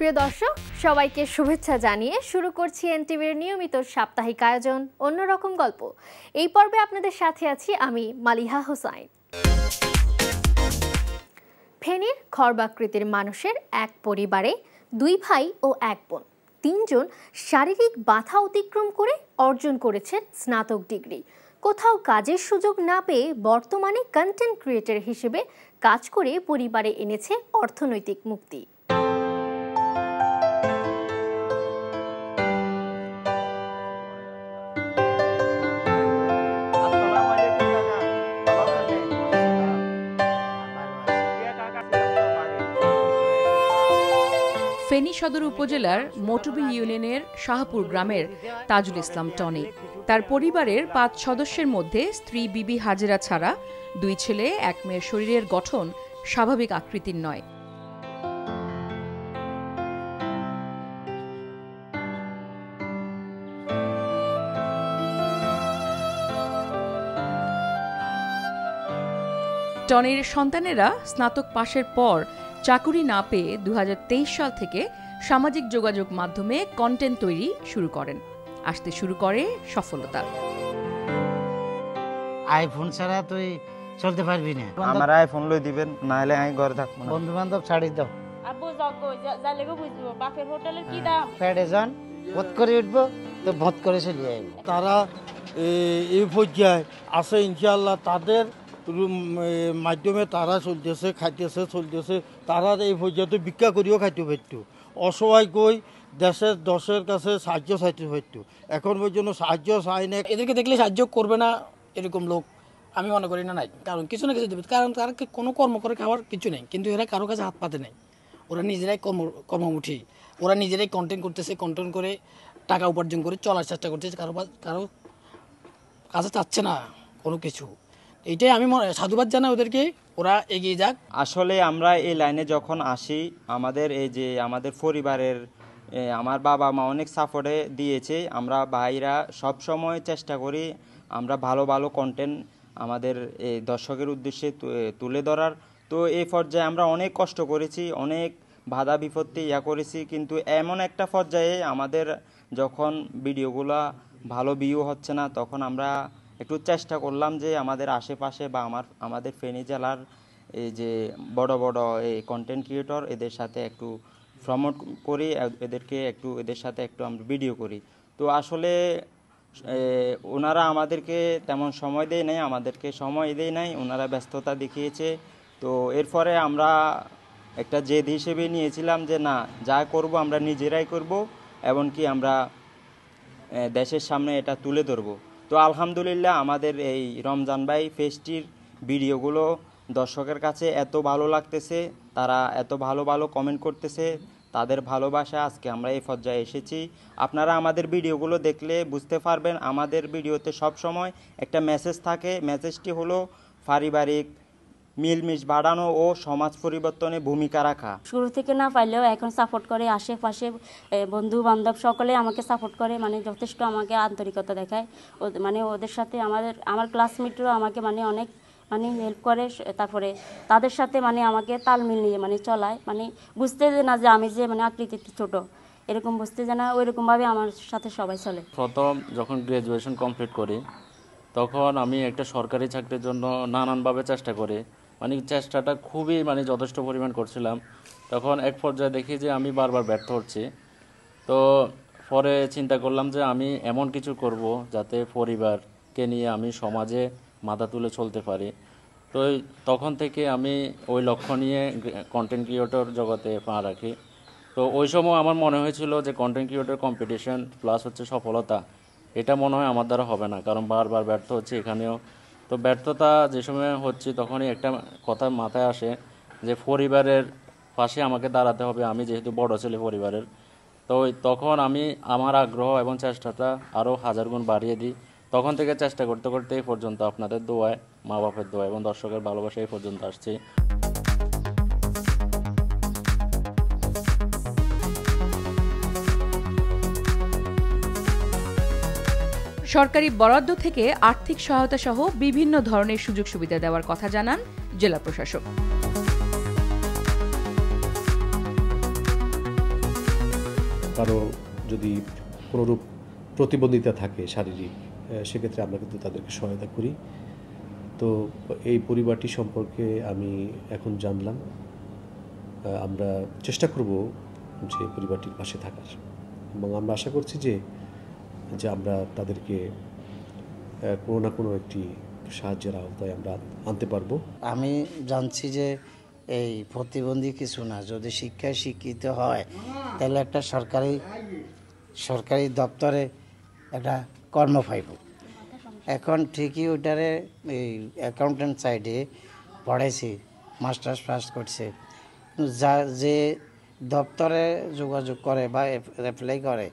প্রিয় দর্শক সবাইকে শুভেচ্ছা জানিয়ে শুরু করছি এনটিভির নিয়মিত সাপ্তাহিক আয়োজন অন্যরকম গল্প। এই পর্বে আপনাদের সাথে আছি আমি মালিহা হোসাইন। ফেনীর খড়বাকৃতির মানুষের এক পরিবারে দুই ভাই ও এক বোন, তিনজন শারীরিক বাধা অতিক্রম করে অর্জন করেছেন স্নাতক ডিগ্রি। কোথাও কাজের সুযোগ না পেয়ে বর্তমানে কন্টেন্ট ক্রিয়েটর হিসেবে কাজ করে পরিবারে এনেছে অর্থনৈতিক মুক্তি। ফেনী সদর উপজেলার মটুবি ইউনিয়নের শাহপুর গ্রামের তাজুল ইসলাম টনি তার পরিবারের ৫ সদস্যের মধ্যে স্ত্রী বিবি হাজেরা ছাড়া 2 ছেলে 1 মেয়ের শরীরের গঠন স্বাভাবিক আকৃতির নয়। টনির সন্তানেরা স্নাতক পাশের পর চাকুরি না পেয়ে 2023 সাল থেকে সামাজিক যোগাযোগ মাধ্যমে কন্টেন্ট তৈরি শুরু করেন। আসতে শুরু করে সফলতা। আইফোন ছাড়া তুই চলতে পারবি না। আমার আইফোন লই দিবেন, না হলে আমি ঘরে থাকবো না। বন্ধু বান্ধব ছাড়ি দাও। আব্বু যাও যাইলে গো বুঝবো বাপের হোটেলের কি দাম। ফেডেজন ভোট করে উঠবো তো ভোট করে চলে যাবে। তারা এই পর্যায়ে আছে ইনশাআল্লাহ, তাদের মাধ্যমে তারা চলতেছে, খাইতেছে, চলতেছে। তারা এই পর্যায়ে ভিক্ষা করিও খাইতে পারত, অসহায় কই দেশের কাছে সাহায্য চাইতে পারত। এখন পর্যন্ত সাহায্য চাই না। এদেরকে দেখলে সাহায্য করবে না এরকম লোক আমি মনে করি না, নাই। কারণ কিছু না কিছু দেবে, কারণ তার কোনো কর্ম করে খাওয়ার কিছু নেই, কিন্তু এরা কারো কাছে হাত পাতে নেই। ওরা নিজেরাই কর্মমুখী, ওরা নিজেরাই কন্টেন্ট করতেছে, কন্টেন্ট করে টাকা উপার্জন করে চলার চেষ্টা করতেছে, কারো কাছে চাচ্ছে না কোনো কিছু। এইটাই আমি সাধুবাদ জানাই ওদেরকে, ওরা এগিয়ে যাক। আসলে আমরা এই লাইনে যখন আসি, আমাদের এই যে আমাদের পরিবারের আমার বাবা মা অনেক সাপোর্টে দিয়েছে। আমরা ভাইরা সব সময় চেষ্টা করি আমরা ভালো ভালো কন্টেন্ট আমাদের এই দর্শকের উদ্দেশ্যে তুলে ধরার। তো এই পর্যায়ে আমরা অনেক কষ্ট করেছি, অনেক বাধা বিপত্তি করেছি, কিন্তু এমন একটা পর্যায়ে আমাদের যখন ভিডিওগুলো ভালো ভিউ হচ্ছে না, তখন আমরা একটু চেষ্টা করলাম যে আমাদের আশেপাশে বা আমাদের ফেনী জেলার এই যে বড় বড় এই কন্টেন্ট ক্রিয়েটর এদের সাথে একটু প্রমোট করি, এদের সাথে একটু আমরা ভিডিও করি। তো আসলে ওনারা আমাদেরকে তেমন সময় দেয় নাই, ওনারা ব্যস্ততা দেখিয়েছে। তো এরপরে আমরা একটা জেদ হিসেবে নিয়েছিলাম যে না, যা করব আমরা নিজেরাই করব, এমনকি আমরা দেশের সামনে এটা তুলে ধরবো। তো আলহামদুলিল্লাহ আমাদের এই রমজান ভাই ফেস্টির ভিডিওগুলো দর্শকের কাছে এত ভালো লাগতেছে, তারা এত ভালো ভালো কমেন্ট করতেছে, তাদের ভালোবাসা আজকে আমরা এই পর্যায়ে এসেছি। আপনারা আমাদের ভিডিওগুলো দেখলে বুঝতে পারবেন, আমাদের ভিডিওতে সব সময় একটা মেসেজ থাকে। মেসেজটি হলো পারিবারিক মিলমিশ বাড়ানো ও সমাজ পরিবর্তনে ভূমিকা রাখা। শুরু থেকে না পাইলেও এখন সাপোর্ট করে, আশেপাশে বন্ধু বান্ধব সকলে আমাকে সাপোর্ট করে, মানে যথেষ্ট আমাকে আন্তরিকতা দেখায়। মানে ওদের সাথে আমার ক্লাসমেটরাও আমাকে মানে অনেক হেল্প করে। তারপরে তাদের সাথে আমাকে তাল মিলিয়ে চলায়, বুঝতে না যে আমি যে আকৃতিতে ছোট, এরকম বুঝতে যে না, ওইরকমভাবে আমার সাথে সবাই চলে। প্রথম যখন গ্র্যাজুয়েশন কমপ্লিট করি, তখন আমি একটা সরকারি চাকরির জন্য নানানভাবে চেষ্টা করি, চেষ্টাটা খুবই যথেষ্ট পরিমাণ করছিলাম। তখন এক পর্যায়ে দেখি যে আমি বারবার ব্যর্থ হচ্ছি। তো পরে চিন্তা করলাম যে আমি এমন কিছু করব যাতে পরিবারকে নিয়ে আমি সমাজে মাথা তুলে চলতে পারি। তো তখন থেকে আমি ওই লক্ষ্য নিয়ে কন্টেন্ট ক্রিয়েটর জগতে পা রাখি। তো ওই সময় আমার মনে হয়েছিল যে কন্টেন্ট ক্রিয়েটর কম্পিটিশন প্লাস হচ্ছে সফলতা, এটা মনে হয় আমার দ্বারা হবে না, কারণ বারবার ব্যর্থ হচ্ছে এখানেও। তো ব্যর্থতা যে সময় হচ্ছে, তখনই একটা কথা মাথায় আসে যে পরিবারের পাশে আমাকে দাঁড়াতে হবে, আমি যেহেতু বড় ছেলে পরিবারের। তো তখন আমি আমার আগ্রহ এবং চেষ্টাটা আরও 1000 গুণ বাড়িয়ে দিই। তখন থেকে চেষ্টা করতে করতে এই পর্যন্ত আপনাদের দোয়ায়, মা বাপের দোয়া এবং দর্শকের ভালোবাসা এই পর্যন্ত আসছি। সরকারি বরাদ্দ থেকে আর্থিক সহায়তা সহ বিভিন্ন ধরনের সুযোগ সুবিধা দেওয়ার কথা জানান জেলা প্রশাসক। কারো যদি কোনোরূপ প্রতিবন্ধিতা থাকে শারীরিক, সেক্ষেত্রে আমরা কিন্তু তাদেরকে সহায়তা করি। তো এই পরিবারটি সম্পর্কে আমি এখন জানলাম। আমরা চেষ্টা করব যে পরিবারটির পাশে থাকার, এবং আমরা আশা করছি যে আমরা তাদেরকে কোনো না কোনো একটি সাহায্যের আওতায় আমরা আনতে পারবো। আমি জানছি যে এই প্রতিবন্ধী কিছু না, যদি শিক্ষায় শিক্ষিত হয় তাহলে একটা সরকারি দপ্তরে একটা কর্ম পাইব। এখন ঠিকই ওটারে এই অ্যাকাউন্টেন্ট সাইডে পড়াইছি, মাস্টার্স পাস করছে, যে দপ্তরে যোগাযোগ করে বা অ্যাপ্লাই করে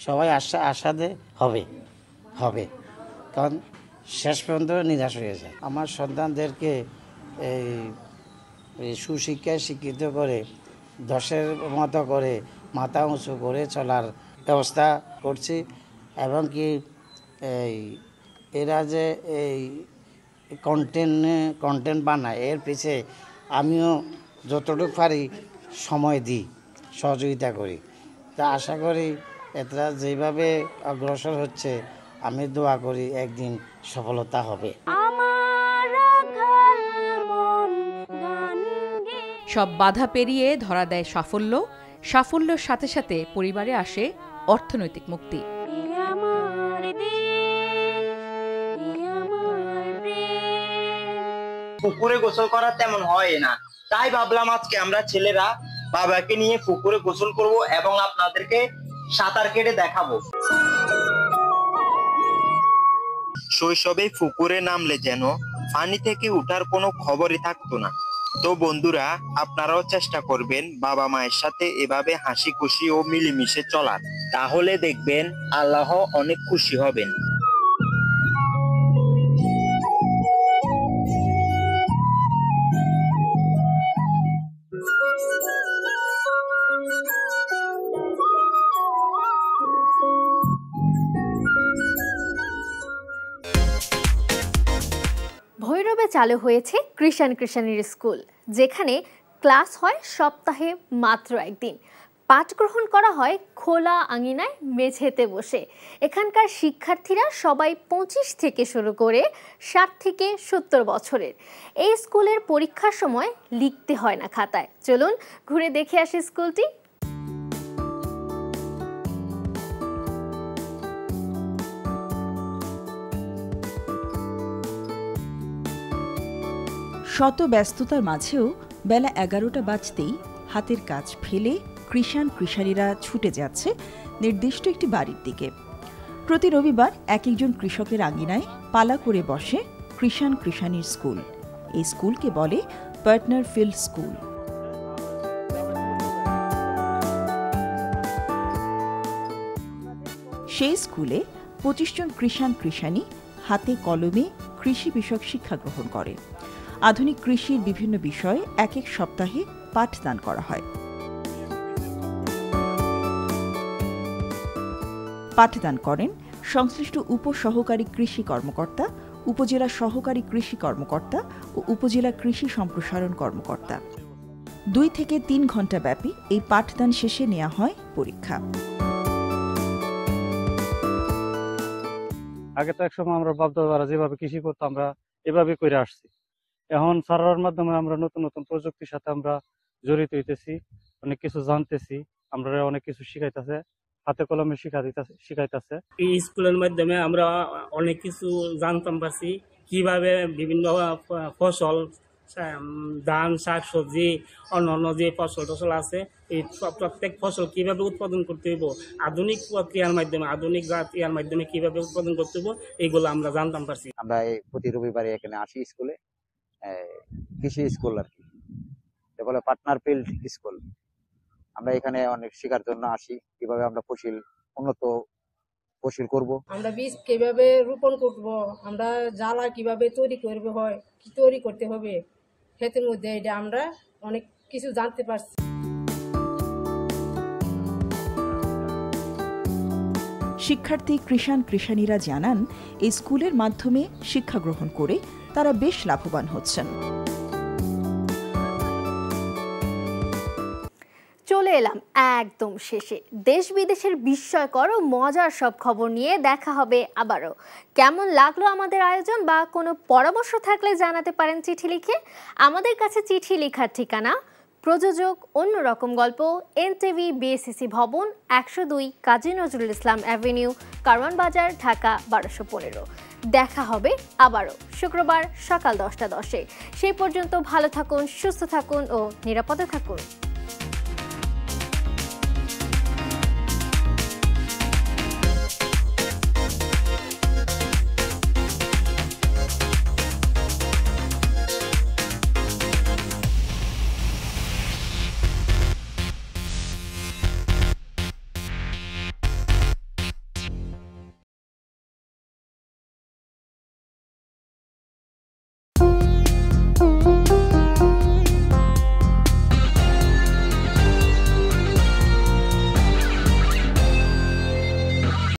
সবাই আশাদে হবে, কারণ শেষ পর্যন্ত নিরাশ হয়ে যায়। আমার সন্তানদেরকে এই সুশিক্ষায় শিক্ষিত করে 10-এর মতো করে মাথা উঁচু করে চলার ব্যবস্থা করছি, এবং কি এরা যে এই কন্টেন্ট বানায় এর পিছে আমিও যতটুকু পারি সময় দিই, সহযোগিতা করি। তা আশা করি এরা যেভাবে অগ্রসর হচ্ছে আমি দোয়া করি একদিন সফলতা হবে। সব বাধা পেরিয়ে ধরা দেয় সাফল্য, সাফল্যের সাথে সাথে পরিবারে আসে অর্থনৈতিক মুক্তি। পুকুরে গোসল করা তেমন হয় না, তাই ভাবলাম আজকে আমরা ছেলেরা বাবাকে নিয়ে পুকুরে গোসল করব এবং আপনাদেরকে সাঁতার কেটে দেখাবো। শৈশবে পুকুরে নামলে যেন পানি থেকে উঠার কোনো খবরই থাকতো না। তো বন্ধুরা, আপনারাও চেষ্টা করবেন বাবা মায়ের সাথে এভাবে হাসি খুশি ও মিলেমিশে চলার, তাহলে দেখবেন আল্লাহ অনেক খুশি হবেন। ভৈরবে চালু হয়েছে কৃষাণের স্কুল, যেখানে ক্লাস হয় সপ্তাহে মাত্র একদিন। পাঠ গ্রহণ করা হয় খোলা আঙিনায় মেঝেতে বসে। এখানকার শিক্ষার্থীরা সবাই 25 থেকে শুরু করে 60 থেকে 70 বছরের। এই স্কুলের পরীক্ষার সময় লিখতে হয় না খাতায়। চলুন ঘুরে দেখে আসি স্কুলটি। শত ব্যস্ততার মাঝেও বেলা 11টা বাজতেই হাতের কাজ ফেলে কৃষাণীরা ছুটে যাচ্ছে নির্দিষ্ট একটি বাড়ির দিকে। প্রতি রবিবার এক একজন কৃষকের আঙিনায় পালা করে বসে কৃষাণীর স্কুল। এই স্কুলকে বলে পার্টনার ফিল্ড স্কুল। সেই স্কুলে 25 জন কৃষাণী হাতে কলমে কৃষি বিষয়ক শিক্ষা গ্রহণ করে। আধুনিক কৃষির বিভিন্ন বিষয়ে এক এক সপ্তাহে পাঠদান করা হয়। পাঠদান করেন সংশ্লিষ্ট উপসহকারী কৃষি কর্মকর্তা, উপজেলা সহকারী কৃষি কর্মকর্তা ও উপজেলা কৃষি সম্প্রসারণ কর্মকর্তা। 2 থেকে 3 ঘণ্টা ব্যাপী এই পাঠদান শেষে নেওয়া হয় পরীক্ষা। আগে তো একসময় আমরা বাপ-দাদারা যেভাবে কৃষি করতাম আমরা এভাবে করে আসছি। এখন সারার মাধ্যমে আমরা নতুন নতুন প্রযুক্তির সাথে আমরা জড়িত হইতেছি, অনেক কিছু জানতেছি, আমরা অনেক কিছু শিখাইতেছে, হাতে কলমে শিখাইতেছে। এই স্কুলের মাধ্যমে আমরা অনেক কিছু জানতাম পারছি, কিভাবে বিভিন্ন ফসল, ধান, শাক সবজি, অন্যান্য যে ফসল টসল আছে এই প্রত্যেক ফসল কিভাবে উৎপাদন করতে হইব, আধুনিক প্রক্রিয়ার মাধ্যমে, আধুনিক জাতিয়ার মাধ্যমে কিভাবে উৎপাদন করতে হইব, এইগুলো আমরা জানতাম পারছি। আমরা প্রতি রবিবারে এখানে আসি স্কুলে, কৃষি স্কুল আর কি, বলে পার্টনার ফিল্ড স্কুল। আমরা এখানে অনেক শেখার জন্য আসি, কিভাবে আমরা উন্নত ফসল করব, আমরা বীজ কিভাবে রোপণ করব, আমরা জ্বালা কিভাবে তৈরি করবে হয়, কি তৈরি করতে হবে ক্ষেতের মধ্যে, এটা আমরা অনেক কিছু জানতে পারছি। শিক্ষার্থী কৃষাণীরা জানান, এই স্কুলের মাধ্যমে শিক্ষা গ্রহণ করে তারা বেশ লাভবান হচ্ছেন। চলে চলে এলাম একদম শেষে। দেশ বিদেশের বিস্ময়কর ও মজার সব খবর নিয়ে দেখা হবে আবারও। কেমন লাগলো আমাদের আয়োজন বা কোনো পরামর্শ থাকলে জানাতে পারেন চিঠি লিখে। আমাদের কাছে চিঠি লেখার ঠিকানা প্রযোজক অন্যরকম গল্প, NTV BSCC ভবন, 102 কাজী নজরুল ইসলাম অ্যাভিনিউ, কারওয়ান বাজার, ঢাকা 1215। দেখা হবে আবারও শুক্রবার সকাল 10টা 10-এ। সেই পর্যন্ত ভালো থাকুন, সুস্থ থাকুন ও নিরাপদে থাকুন।